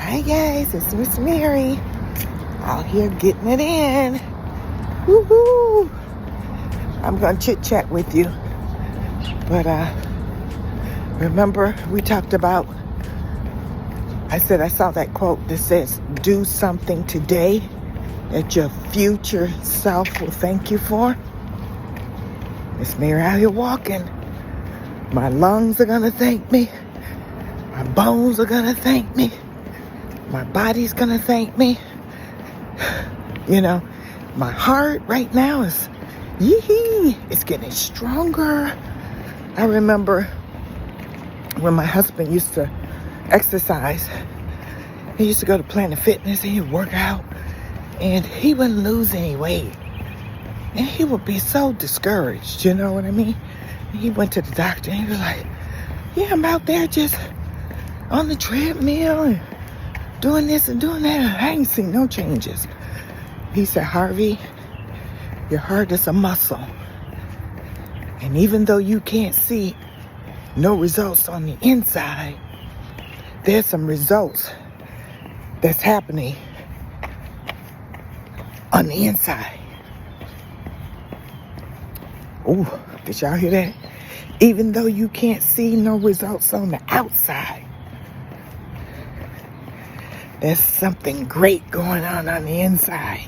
Hi guys, it's Miss Mary out here getting it in. Woohoo! I'm gonna chit chat with you, but remember we talked about. I said I saw that quote that says, "Do something today that your future self will thank you for." Miss Mary out here walking. My lungs are gonna thank me. My bones are gonna thank me. My body's gonna thank me. You know, my heart right now is, it's getting stronger. I remember when my husband used to exercise. He used to go to Planet Fitness and he'd work out and he wouldn't lose any weight. And he would be so discouraged, you know what I mean? He went to the doctor and he was like, yeah, I'm out there just on the treadmill and doing this and doing that. I ain't seen no changes. He said, Harvey, your heart is a muscle. And even though you can't see no results on the inside, there's some results that's happening on the inside. Oh, did y'all hear that? Even though you can't see no results on the outside, there's something great going on the inside.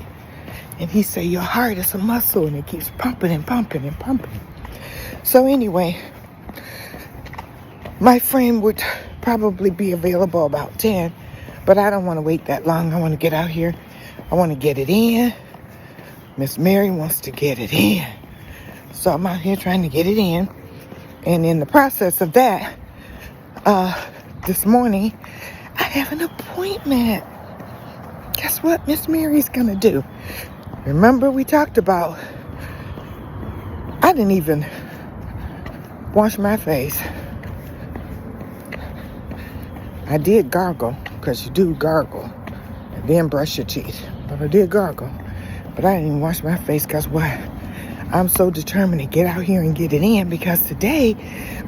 And he said, your heart is a muscle and it keeps pumping and pumping and pumping. So anyway, my friend would probably be available about 10, but I don't want to wait that long. I want to get out here. I want to get it in. Miss Mary wants to get it in. So I'm out here trying to get it in. And in the process of that, this morning, I have an appointment. Guess what Miss Mary's going to do? Remember we talked about, I didn't even wash my face. I did gargle, because you do gargle, and then brush your teeth. But I did gargle. But I didn't even wash my face, because what? I'm so determined to get out here and get it in, because today,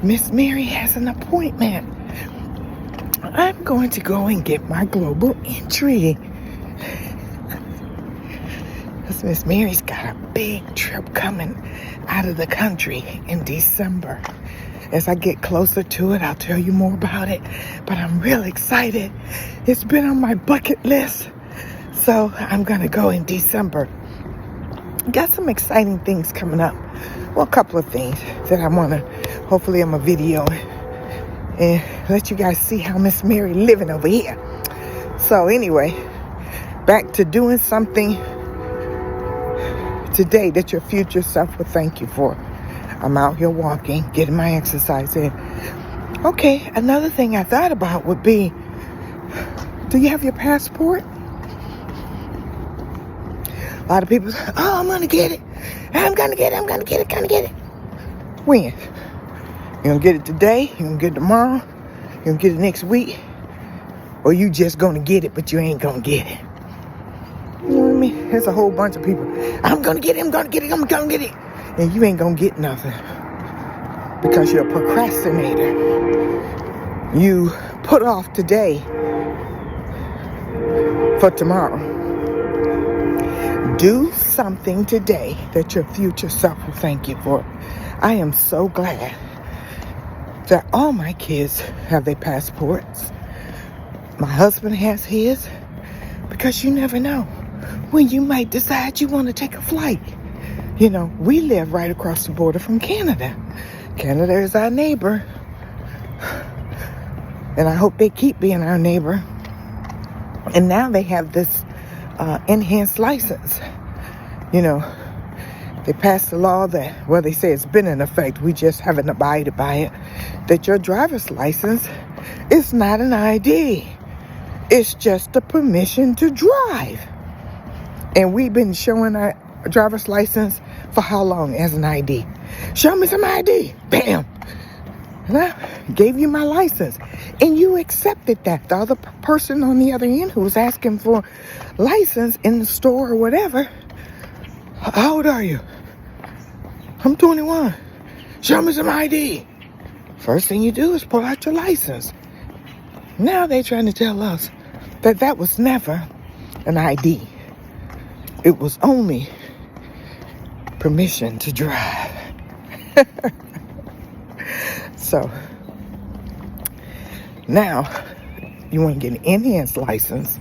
Miss Mary has an appointment. I'm going to go and get my global entry. Because Miss Mary's got a big trip coming out of the country in December. As I get closer to it, I'll tell you more about it. But I'm real excited. It's been on my bucket list. So I'm going to go in December. Got some exciting things coming up. Well, a couple of things that I want to, hopefully I'm a video and let you guys see how Miss Mary living over here. So anyway, back to doing something today that your future self will thank you for. I'm out here walking, getting my exercise in. Okay, another thing I thought about would be, do you have your passport? A lot of people say, oh, I'm going to get it. I'm going to get it. When? You going to get it today? You going to get it tomorrow? You going to get it next week? Or you just going to get it, but you ain't going to get it? You know what I mean? There's a whole bunch of people. I'm going to get it. And you ain't going to get nothing. Because you're a procrastinator. You put off today for tomorrow. Do something today that your future self will thank you for. I am so glad that all my kids have their passports. My husband has his, because you never know when you might decide you want to take a flight. You know, we live right across the border from Canada. Canada is our neighbor. And I hope they keep being our neighbor. And now they have this enhanced license. You know, they passed a law that, well, they say it's been in effect. We just haven't abided by it. That your driver's license is not an ID. It's just a permission to drive. And we've been showing our driver's license for how long as an ID? Show me some ID. Bam. And I gave you my license. And you accepted that. The other person on the other end who was asking for license in the store or whatever, how old are you? I'm 21. Show me some ID. First thing you do is pull out your license. Now they're trying to tell us that was never an ID. It was only permission to drive. So now you want to get an enhanced license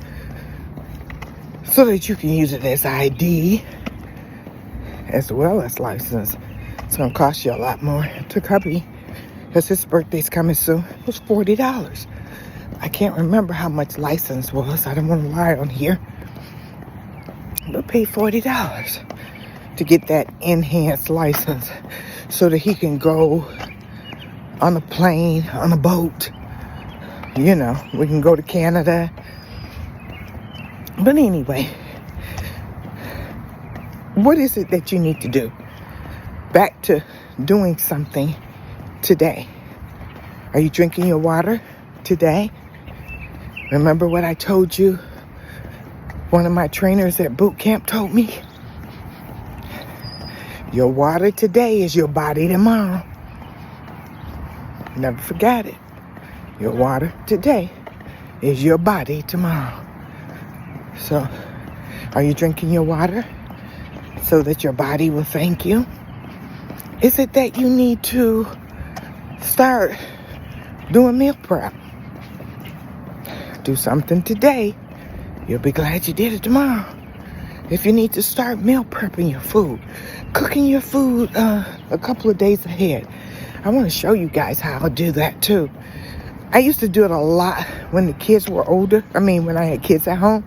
so that you can use it as ID as well as license. It's going to cost you a lot more. It took hubby, because his birthday's coming soon, it was $40. I can't remember how much license was. I don't want to lie on here. But paid $40 to get that enhanced license so that he can go on a plane, on a boat. You know, we can go to Canada. But anyway, what is it that you need to do? Back to doing something today. Are you drinking your water today? Remember what I told you? One of my trainers at boot camp told me, your water today is your body tomorrow. Never forget it. Your water today is your body tomorrow. So, are you drinking your water so that your body will thank you? Is it that you need to start doing meal prep? Do something today. You'll be glad you did it tomorrow. If you need to start meal prepping your food, cooking your food a couple of days ahead. I want to show you guys how to do that too. I used to do it a lot when the kids were older. When I had kids at home.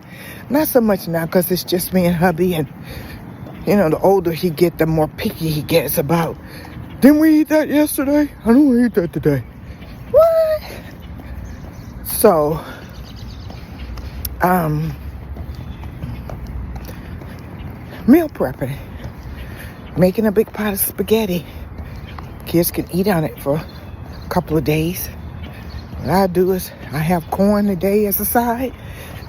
Not so much now because it's just me and hubby. And, you know, the older he gets, the more picky he gets about, didn't we eat that yesterday? I don't want to eat that today. What? So, meal prepping. Making a big pot of spaghetti. Kids can eat on it for a couple of days. What I do is I have corn today as a side.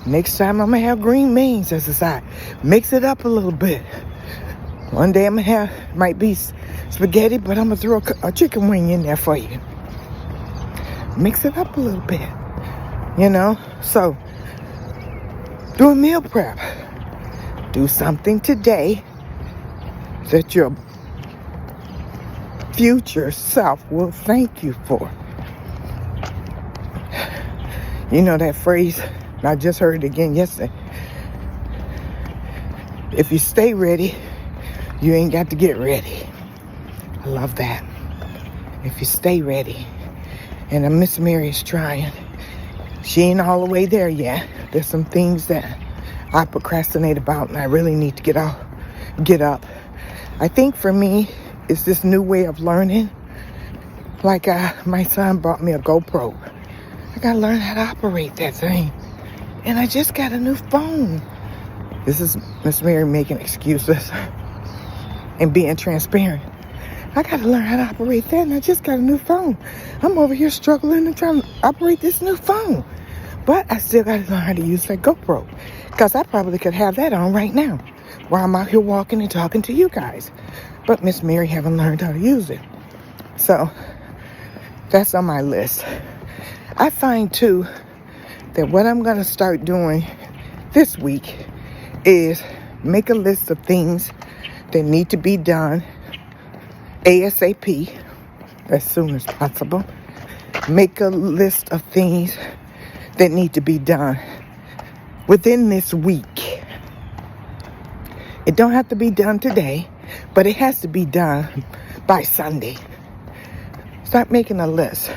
Next time I'm going to have green beans as a side. Mix it up a little bit. One day I'm going to have, might be spaghetti, but I'm going to throw a chicken wing in there for you. Mix it up a little bit. You know? So, do a meal prep. Do something today that your future self will thank you for. You know that phrase, and I just heard it again yesterday. If you stay ready, you ain't got to get ready. I love that. If you stay ready. And Miss Mary is trying. She ain't all the way there yet. There's some things that I procrastinate about and I really need to get up. I think for me, it's this new way of learning. Like my son bought me a GoPro. I gotta learn how to operate that thing. And I just got a new phone. This is Miss Mary making excuses and being transparent. I gotta learn how to operate that, and I just got a new phone. I'm over here struggling and trying to operate this new phone. But I still gotta learn how to use that GoPro. Because I probably could have that on right now while I'm out here walking and talking to you guys. But Miss Mary haven't learned how to use it. So, that's on my list. I find, too, that what I'm going to start doing this week is make a list of things that need to be done ASAP, as soon as possible. Make a list of things that need to be done within this week. It don't have to be done today, but it has to be done by Sunday. Start making a list.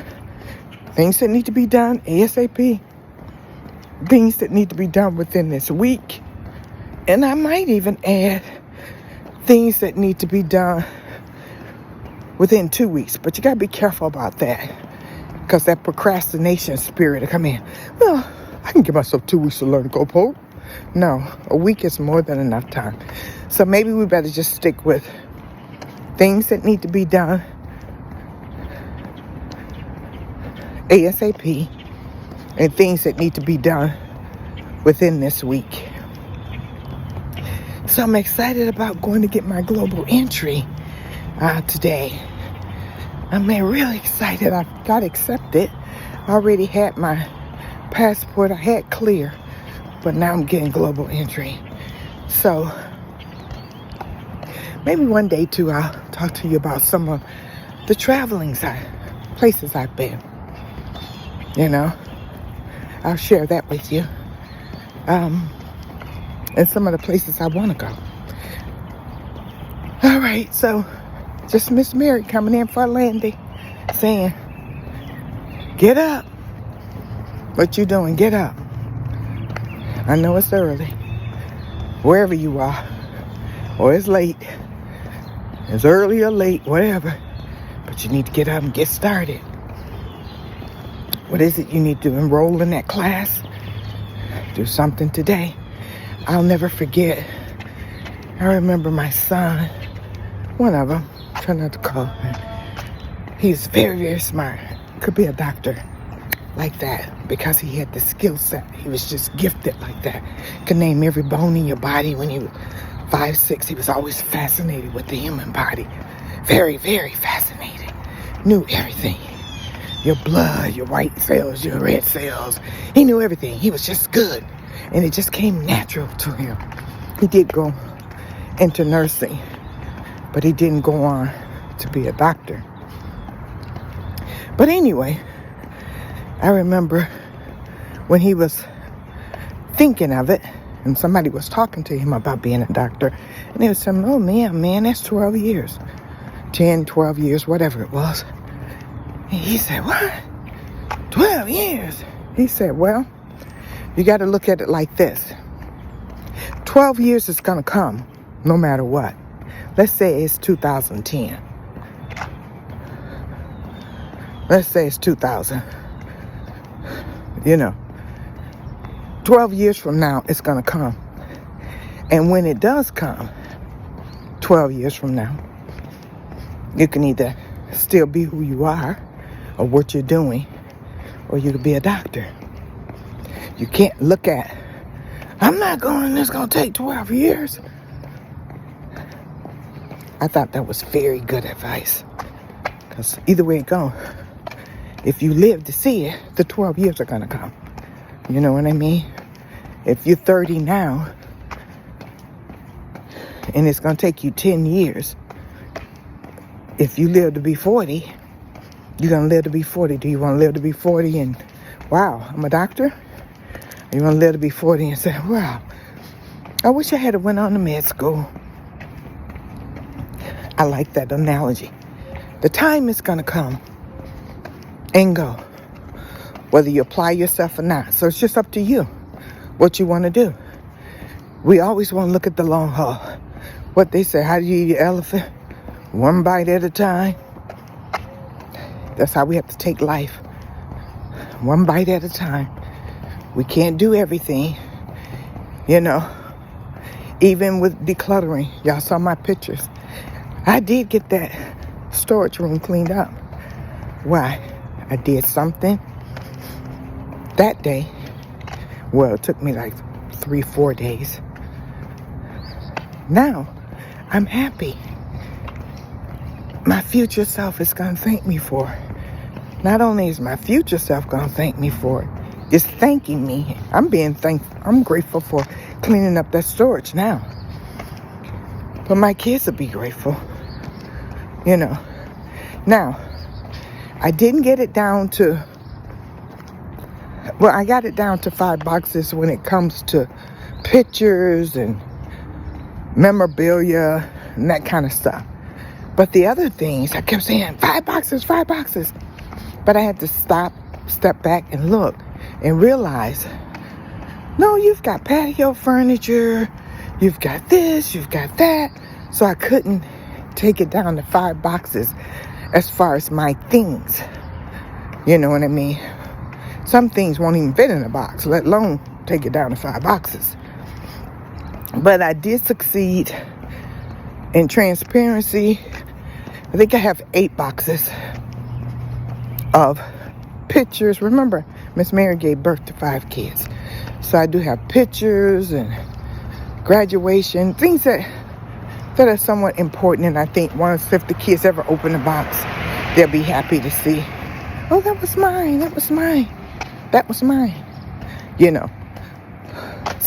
Things that need to be done ASAP. Things that need to be done within this week. And I might even add things that need to be done within 2 weeks. But you got to be careful about that. Because that procrastination spirit will come in. Well, I can give myself 2 weeks to learn to go pole. No, a week is more than enough time. So maybe we better just stick with things that need to be done ASAP, and things that need to be done within this week. So I'm excited about going to get my global entry today. I'm really excited. I got accepted. I already had my passport. I had clear. but now I'm getting global entry. So maybe one day too, I'll talk to you about some of the places I've been. I'll share that with you. And some of the places I want to go. All right, so just Miss Mary coming in for a landing, saying, get up. What you doing? Get up. I know it's early, wherever you are, or it's late. It's early or late, whatever. But you need to get up and get started. What is it you need to enroll in that class? Do something today. I'll never forget. I remember my son, one of them, try not to call him. He's very, very smart. Could be a doctor like that because he had the skill set. He was just gifted like that. Could name every bone in your body. When you were 5, 6, he was always fascinated with the human body. Very, very fascinated. Knew everything. Your blood, your white cells, your red cells. He knew everything. He was just good. And it just came natural to him. He did go into nursing, but he didn't go on to be a doctor. But anyway, I remember when he was thinking of it, and somebody was talking to him about being a doctor, and they was saying, oh man, that's 12 years. 10, 12 years, whatever it was. And he said, what? 12 years? He said, well, you got to look at it like this. 12 years is going to come no matter what. Let's say it's 2010. Let's say it's 2000. 12 years from now, it's going to come. And when it does come, 12 years from now, you can either still be who you are or what you're doing, or you could be a doctor. You can't look at, it's going to take 12 years. I thought that was very good advice. Because either way it goes, if you live to see it, the 12 years are going to come. You know what I mean? If you're 30 now, and it's going to take you 10 years, if you live to be 40, you're going to live to be 40. Do you want to live to be 40 and, wow, I'm a doctor? Or you want to live to be 40 and say, wow, I wish I had went on to med school. I like that analogy. The time is going to come and go, whether you apply yourself or not. So it's just up to you what you want to do. We always want to look at the long haul. What they say, how do you eat an elephant? One bite at a time. That's how we have to take life. One bite at a time. We can't do everything. Even with decluttering. Y'all saw my pictures. I did get that storage room cleaned up. Why? I did something that day. Well, it took me like 3-4 days. Now, I'm happy. My future self is going to thank me for it. Not only is my future self going to thank me for it, it's thanking me. I'm grateful for cleaning up that storage now. But my kids will be grateful. Now, I didn't get it down to, I got it down to 5 boxes when it comes to pictures and memorabilia and that kind of stuff. But the other things, I kept saying, 5 boxes. But I had to step back and look and realize, no, you've got patio furniture, you've got this, you've got that. So I couldn't take it down to 5 boxes as far as my things. You know what I mean? Some things won't even fit in a box, let alone take it down to 5 boxes. But I did succeed in transparency. I think I have 8 boxes of pictures. Remember, Miss Mary gave birth to 5 kids. So I do have pictures and graduation, things that are somewhat important. And I think once if the kids ever open the box, they'll be happy to see, oh, that was mine.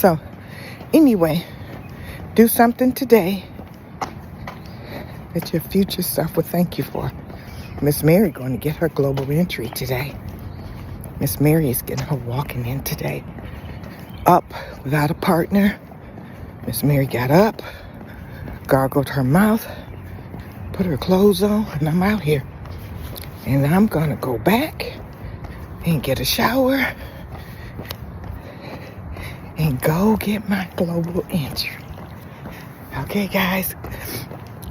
So, anyway, do something today that your future self will thank you for. Miss Mary going to get her global entry today. Miss Mary is getting her walking in today. Up without a partner. Miss Mary got up, gargled her mouth, put her clothes on, and I'm out here. And I'm going to go back and get a shower and go get my global entry. Okay, guys,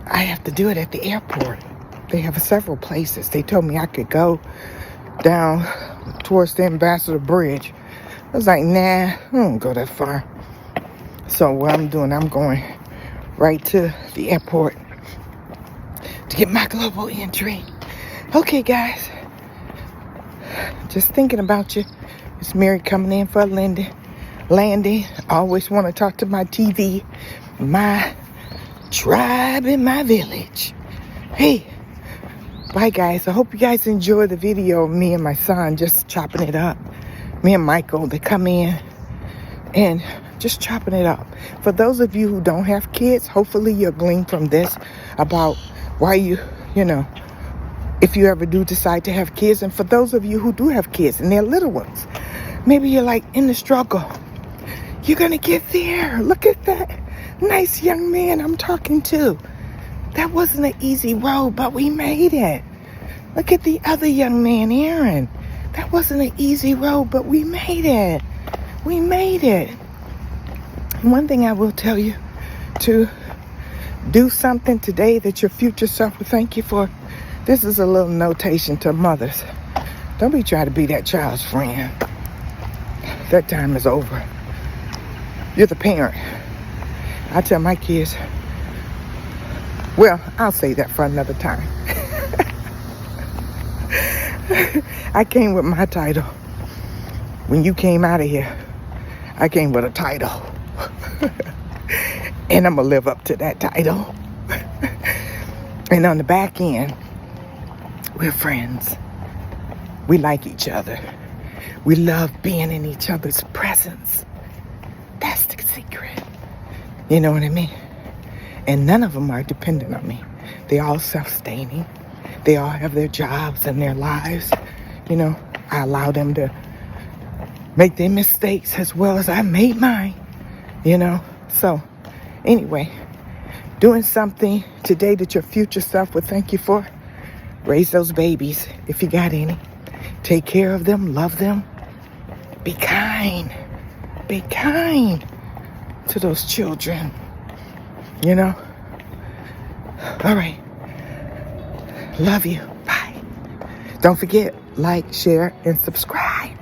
I have to do it at the airport. They have several places. They told me I could go down towards the Ambassador Bridge. I was like, nah, I don't go that far. So what I'm doing, I'm going right to the airport to get my global entry. Okay, guys, just thinking about you. Miss Mary coming in for a landing. I always want to talk to my TV, my tribe in my village. Hey, bye, guys. I hope you guys enjoy the video of me and my son just chopping it up. Me and Michael, they come in and just chopping it up. For those of you who don't have kids, hopefully you'll glean from this about why you know, if you ever do decide to have kids. And for those of you who do have kids and they're little ones, maybe you're like in the struggle. You're going to get there. Look at that nice young man I'm talking to. That wasn't an easy road, but we made it. Look at the other young man, Aaron. That wasn't an easy road, but we made it. We made it. One thing I will tell you, to do something today that your future self will thank you for. This is a little notation to mothers. Don't be trying to be that child's friend. That time is over. You're the parent. I tell my kids, well, I'll say that for another time. I came with my title. When you came out of here, I came with a title. And I'm going to live up to that title. And on the back end, we're friends. We like each other. We love being in each other's presence. That's the secret. You know what I mean? And none of them are dependent on me. They all self-sustaining. They all have their jobs and their lives. You know, I allow them to make their mistakes as well as I made mine. You know? So, anyway, doing something today that your future self would thank you for. Raise those babies if you got any. Take care of them. Love them. Be kind. Be kind to those children. You know? All right. Love you. Bye. Don't forget, like, share, and subscribe.